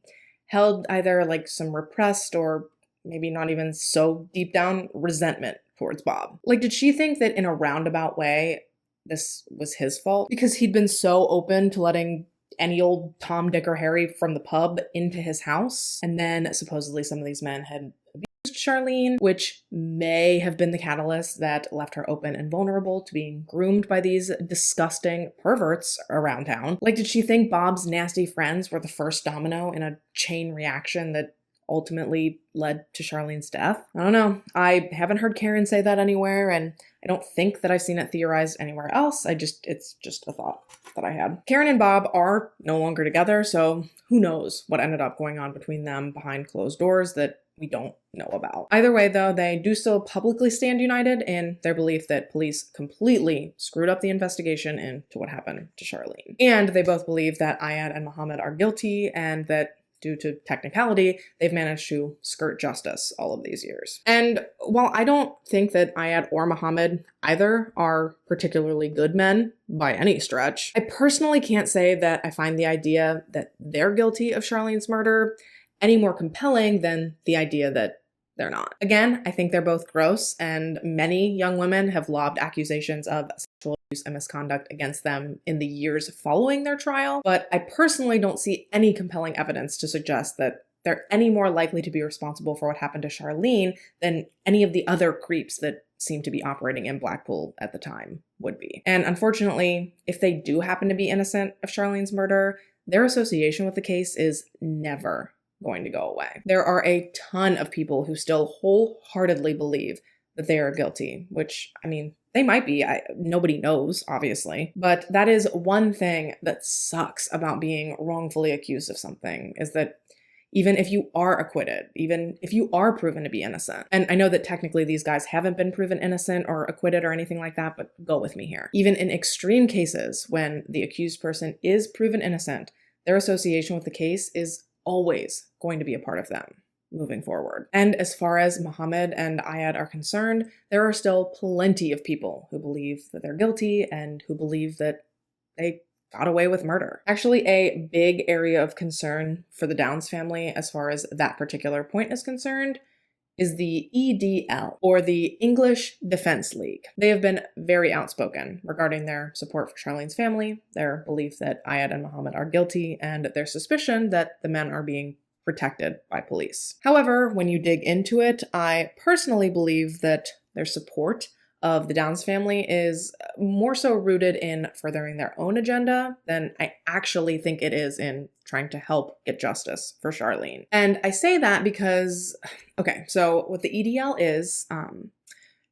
held either some repressed or maybe not even so deep down resentment towards Bob. Did she think that in a roundabout way, this was his fault? Because he'd been so open to letting any old Tom, Dick, or Harry from the pub into his house, and then supposedly some of these men had abused Charlene, which may have been the catalyst that left her open and vulnerable to being groomed by these disgusting perverts around town. Did she think Bob's nasty friends were the first domino in a chain reaction that ultimately led to Charlene's death? I don't know. I haven't heard Karen say that anywhere, and I don't think that I've seen it theorized anywhere else. It's just a thought that I had. Karen and Bob are no longer together, so who knows what ended up going on between them behind closed doors that we don't know about. Either way, though, they do still publicly stand united in their belief that police completely screwed up the investigation into what happened to Charlene. And they both believe that Ayad and Muhammad are guilty, and that due to technicality, they've managed to skirt justice all of these years. And while I don't think that Ayad or Muhammad either are particularly good men by any stretch, I personally can't say that I find the idea that they're guilty of Charlene's murder any more compelling than the idea that they're not. Again, I think they're both gross, and many young women have lobbed accusations of sexual abuse and misconduct against them in the years following their trial, but I personally don't see any compelling evidence to suggest that they're any more likely to be responsible for what happened to Charlene than any of the other creeps that seemed to be operating in Blackpool at the time would be. And unfortunately, if they do happen to be innocent of Charlene's murder, their association with the case is never going to go away. There are a ton of people who still wholeheartedly believe that they are guilty, which, I mean, they might be. Nobody knows, obviously. But that is one thing that sucks about being wrongfully accused of something, is that even if you are acquitted, even if you are proven to be innocent, and I know that technically these guys haven't been proven innocent or acquitted or anything like that, but go with me here. Even in extreme cases, when the accused person is proven innocent, their association with the case is always going to be a part of them moving forward. And as far as Mohammed and Ayad are concerned, there are still plenty of people who believe that they're guilty and who believe that they got away with murder. Actually, a big area of concern for the Downes family as far as that particular point is concerned is the EDL, or the English Defense League. They have been very outspoken regarding their support for Charlene's family, their belief that Ayad and Mohammed are guilty, and their suspicion that the men are being protected by police. However, when you dig into it, I personally believe that their support of the Downes family is more so rooted in furthering their own agenda than I actually think it is in trying to help get justice for Charlene. And I say that because, okay, so what the EDL is,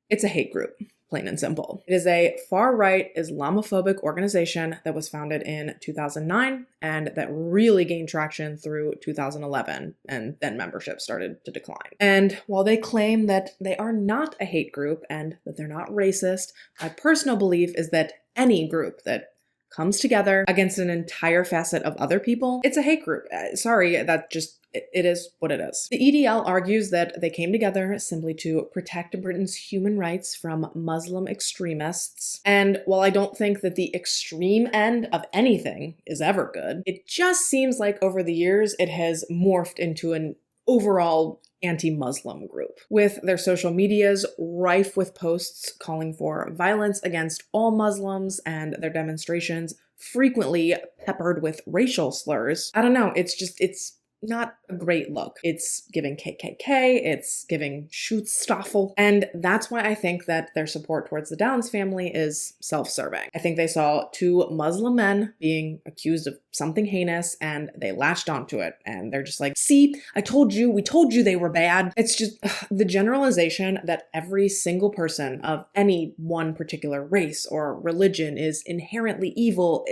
it's a hate group. Plain and simple. It is a far-right Islamophobic organization that was founded in 2009 and that really gained traction through 2011, and then membership started to decline. And while they claim that they are not a hate group and that they're not racist, my personal belief is that any group that comes together against an entire facet of other people, it's a hate group. Sorry, it is what it is. The EDL argues that they came together simply to protect Britain's human rights from Muslim extremists. And while I don't think that the extreme end of anything is ever good, it just seems like over the years it has morphed into an overall anti-Muslim group, with their social medias rife with posts calling for violence against all Muslims and their demonstrations frequently peppered with racial slurs. I don't know, it's not a great look. It's giving KKK, it's giving Schutzstaffel, and that's why I think that their support towards the Downes family is self-serving. I think they saw two Muslim men being accused of something heinous and they latched onto it, and they're just like, see, we told you they were bad. It's just the generalization that every single person of any one particular race or religion is inherently evil,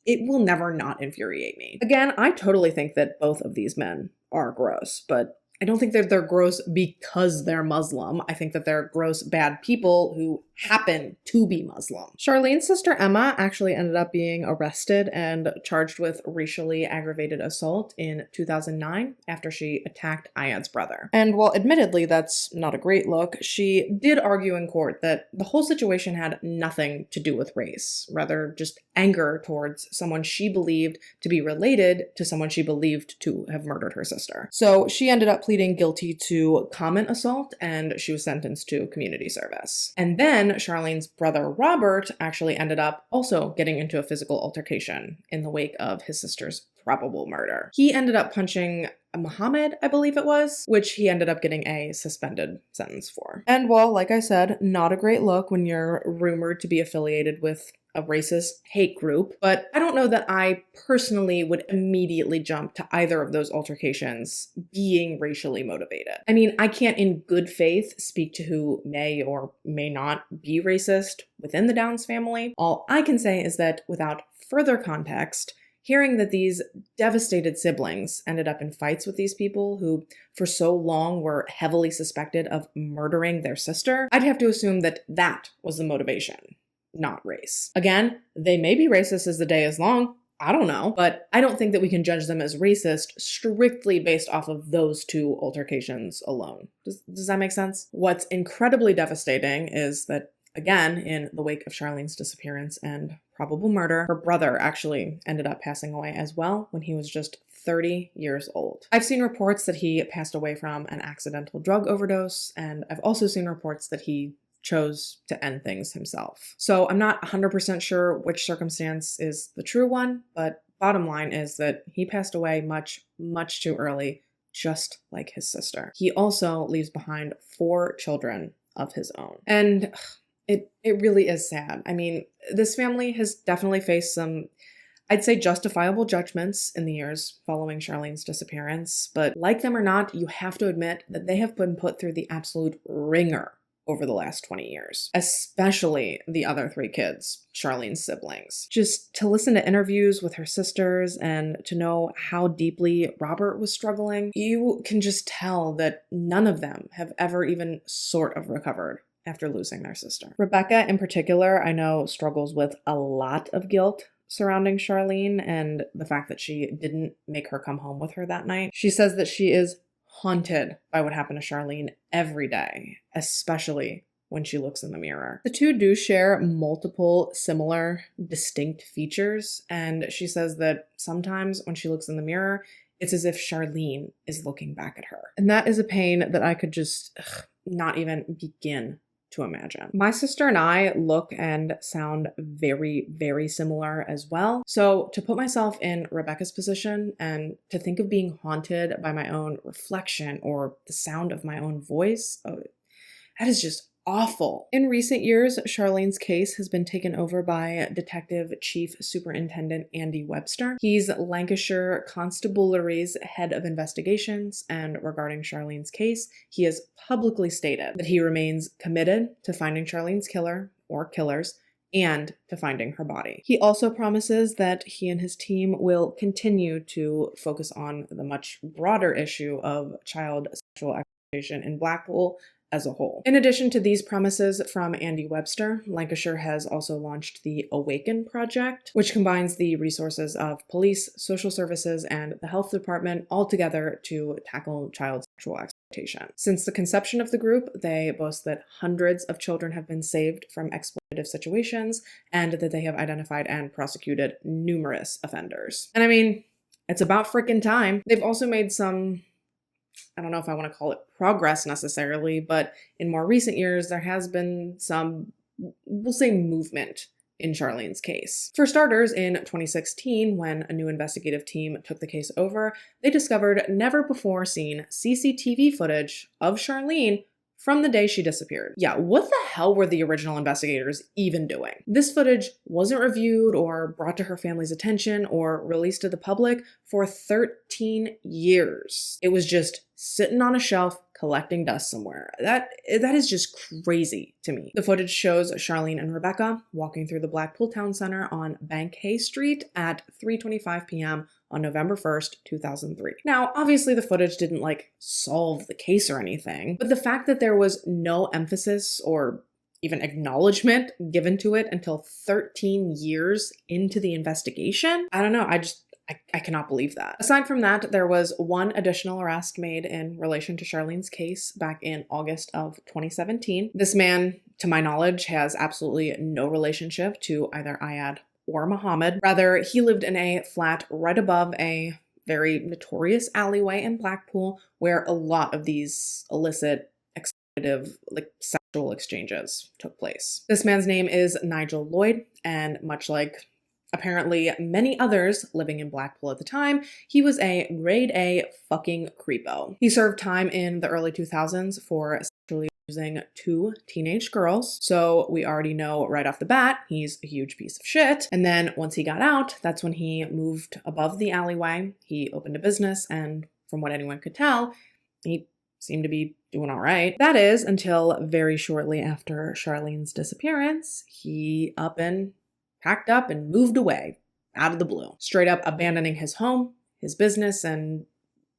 it will never not infuriate me. Again, I totally think that both of these men are gross, but I don't think that they're gross because they're Muslim. I think that they're gross, bad people who happen to be Muslim. Charlene's sister Emma actually ended up being arrested and charged with racially aggravated assault in 2009 after she attacked Ayad's brother. And while admittedly that's not a great look, she did argue in court that the whole situation had nothing to do with race, rather just anger towards someone she believed to be related to someone she believed to have murdered her sister. So she ended up pleading guilty to common assault and she was sentenced to community service. And then Charlene's brother Robert actually ended up also getting into a physical altercation in the wake of his sister's probable murder. He ended up punching Mohammed, I believe it was, which he ended up getting a suspended sentence for. And while, like I said, not a great look when you're rumored to be affiliated with a racist hate group, but I don't know that I personally would immediately jump to either of those altercations being racially motivated. I mean, I can't in good faith speak to who may or may not be racist within the Downes family. All I can say is that without further context, hearing that these devastated siblings ended up in fights with these people who for so long were heavily suspected of murdering their sister, I'd have to assume that that was the motivation, not race. Again, they may be racist as the day is long. I don't know, but I don't think that we can judge them as racist strictly based off of those two altercations alone. Does that make sense? What's incredibly devastating is that, again, in the wake of Charlene's disappearance and probable murder, her brother actually ended up passing away as well when he was just 30 years old. I've seen reports that he passed away from an accidental drug overdose, and I've also seen reports that he chose to end things himself. So I'm not 100% sure which circumstance is the true one, but bottom line is that he passed away much, much too early just like his sister. He also leaves behind 4 children of his own. And it really is sad. I mean, this family has definitely faced some, I'd say, justifiable judgments in the years following Charlene's disappearance, but like them or not, you have to admit that they have been put through the absolute ringer over the last 20 years, especially the other 3 kids, Charlene's siblings. Just to listen to interviews with her sisters and to know how deeply Robert was struggling, you can just tell that none of them have ever even sort of recovered after losing their sister. Rebecca, in particular, I know struggles with a lot of guilt surrounding Charlene and the fact that she didn't make her come home with her that night. She says that she is haunted by what happened to Charlene every day, especially when she looks in the mirror. The 2 do share multiple similar, distinct features, and she says that sometimes when she looks in the mirror, it's as if Charlene is looking back at her. And that is a pain that I could just not even begin to imagine. My sister and I look and sound very, very similar as well. So to put myself in Rebecca's position and to think of being haunted by my own reflection or the sound of my own voice, that is just awful. In recent years, Charlene's case has been taken over by Detective Chief Superintendent Andy Webster. He's Lancashire Constabulary's head of investigations, and regarding Charlene's case, he has publicly stated that he remains committed to finding Charlene's killer or killers and to finding her body. He also promises that he and his team will continue to focus on the much broader issue of child sexual exploitation in Blackpool as a whole. In addition to these promises from Andy Webster, Lancashire has also launched the Awaken Project, which combines the resources of police, social services, and the health department all together to tackle child sexual exploitation. Since the conception of the group, they boast that hundreds of children have been saved from exploitative situations and that they have identified and prosecuted numerous offenders. And I mean, it's about freaking time. They've also made some, I don't know if I want to call it progress necessarily, but in more recent years, there has been some, we'll say, movement in Charlene's case. For starters, in 2016, when a new investigative team took the case over, they discovered never-before-seen CCTV footage of Charlene from the day she disappeared. Yeah, what the hell were the original investigators even doing? This footage wasn't reviewed or brought to her family's attention or released to the public for 13 years. It was just sitting on a shelf collecting dust somewhere. That is just crazy to me. The footage shows Charlene and Rebecca walking through the Blackpool Town Centre on Bankhay Street at 3:25 p.m. on November 1st, 2003. Now, obviously the footage didn't solve the case or anything, but the fact that there was no emphasis or even acknowledgement given to it until 13 years into the investigation, I don't know, I cannot believe that. Aside from that, there was one additional arrest made in relation to Charlene's case back in August of 2017. This man, to my knowledge, has absolutely no relationship to either Ayad or Muhammad. Rather, he lived in a flat right above a very notorious alleyway in Blackpool where a lot of these illicit, exploitative, sexual exchanges took place. This man's name is Nigel Lloyd, and much like apparently many others living in Blackpool at the time, he was a grade A fucking creepo. He served time in the early 2000s for sexually abusing 2 teenage girls, so we already know right off the bat he's a huge piece of shit. And then once he got out, that's when he moved above the alleyway, he opened a business, and from what anyone could tell, he seemed to be doing all right. That is, until very shortly after Charlene's disappearance, he packed up and moved away out of the blue, straight up abandoning his home, his business, and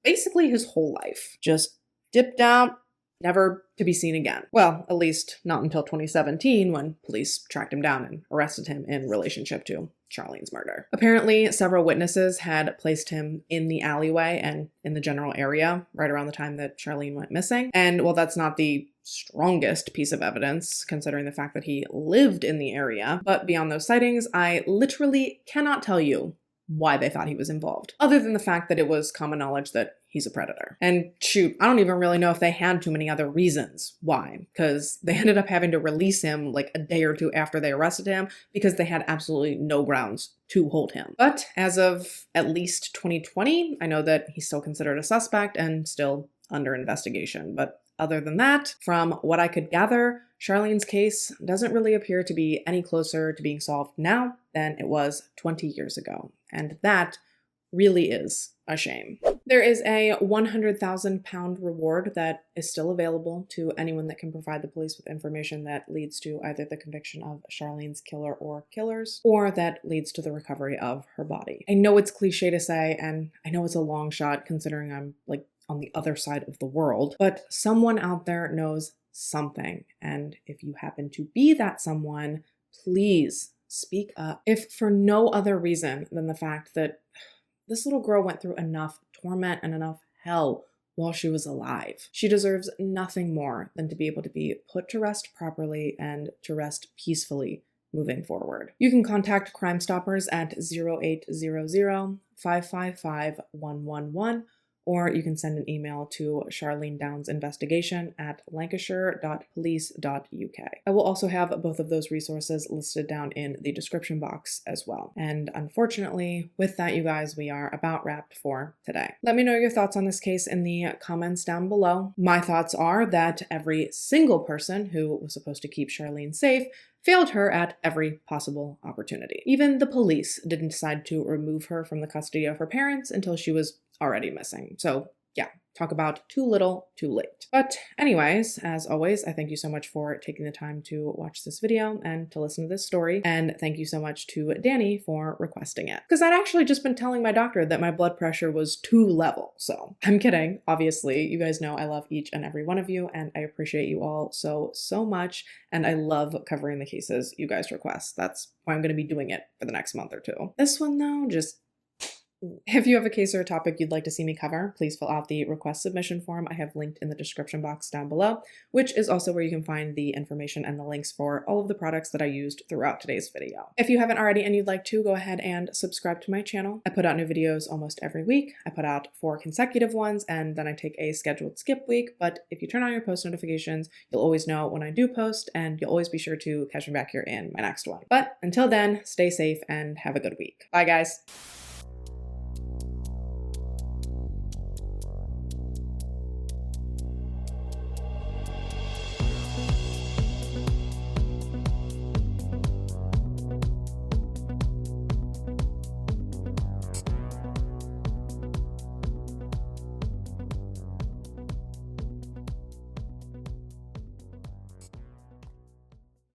basically his whole life. Just dipped out, never to be seen again. Well, at least not until 2017 when police tracked him down and arrested him in relationship to Charlene's murder. Apparently, several witnesses had placed him in the alleyway and in the general area right around the time that Charlene went missing. And while that's not the strongest piece of evidence, considering the fact that he lived in the area, but beyond those sightings, I literally cannot tell you why they thought he was involved, other than the fact that it was common knowledge that he's a predator. And shoot, I don't even really know if they had too many other reasons why, because they ended up having to release him like a day or two after they arrested him because they had absolutely no grounds to hold him. But as of at least 2020, I know that he's still considered a suspect and still under investigation. But other than that, from what I could gather, Charlene's case doesn't really appear to be any closer to being solved now than it was 20 years ago. And that really is a shame. There is a £100,000 reward that is still available to anyone that can provide the police with information that leads to either the conviction of Charlene's killer or killers, or that leads to the recovery of her body. I know it's cliche to say, and I know it's a long shot considering I'm like on the other side of the world, but someone out there knows something. And if you happen to be that someone, please speak up. If for no other reason than the fact that this little girl went through enough torment and enough hell while she was alive. She deserves nothing more than to be able to be put to rest properly and to rest peacefully moving forward. You can contact Crimestoppers at 0800-555-111, or you can send an email to Charlene Downes Investigation at lancashire.police.uk. I will also have both of those resources listed down in the description box as well. And unfortunately, with that, you guys, we are about wrapped for today. Let me know your thoughts on this case in the comments down below. My thoughts are that every single person who was supposed to keep Charlene safe failed her at every possible opportunity. Even the police didn't decide to remove her from the custody of her parents until she was already missing. So yeah, talk about too little, too late. But anyways, as always, I thank you so much for taking the time to watch this video and to listen to this story. And thank you so much to Danny for requesting it. Because I'd actually just been telling my doctor that my blood pressure was too level. So I'm kidding. Obviously, you guys know I love each and every one of you, and I appreciate you all so much. And I love covering the cases you guys request. That's why I'm going to be doing it for the next month or two. This one though, just if you have a case or a topic you'd like to see me cover, please fill out the request submission form I have linked in the description box down below, which is also where you can find the information and the links for all of the products that I used throughout today's video. If you haven't already and you'd like to, go ahead and subscribe to my channel. I put out new videos almost every week. I put out 4 consecutive ones, and then I take a scheduled skip week. But if you turn on your post notifications, you'll always know when I do post, and you'll always be sure to catch me back here in my next one. But until then, stay safe and have a good week. Bye, guys.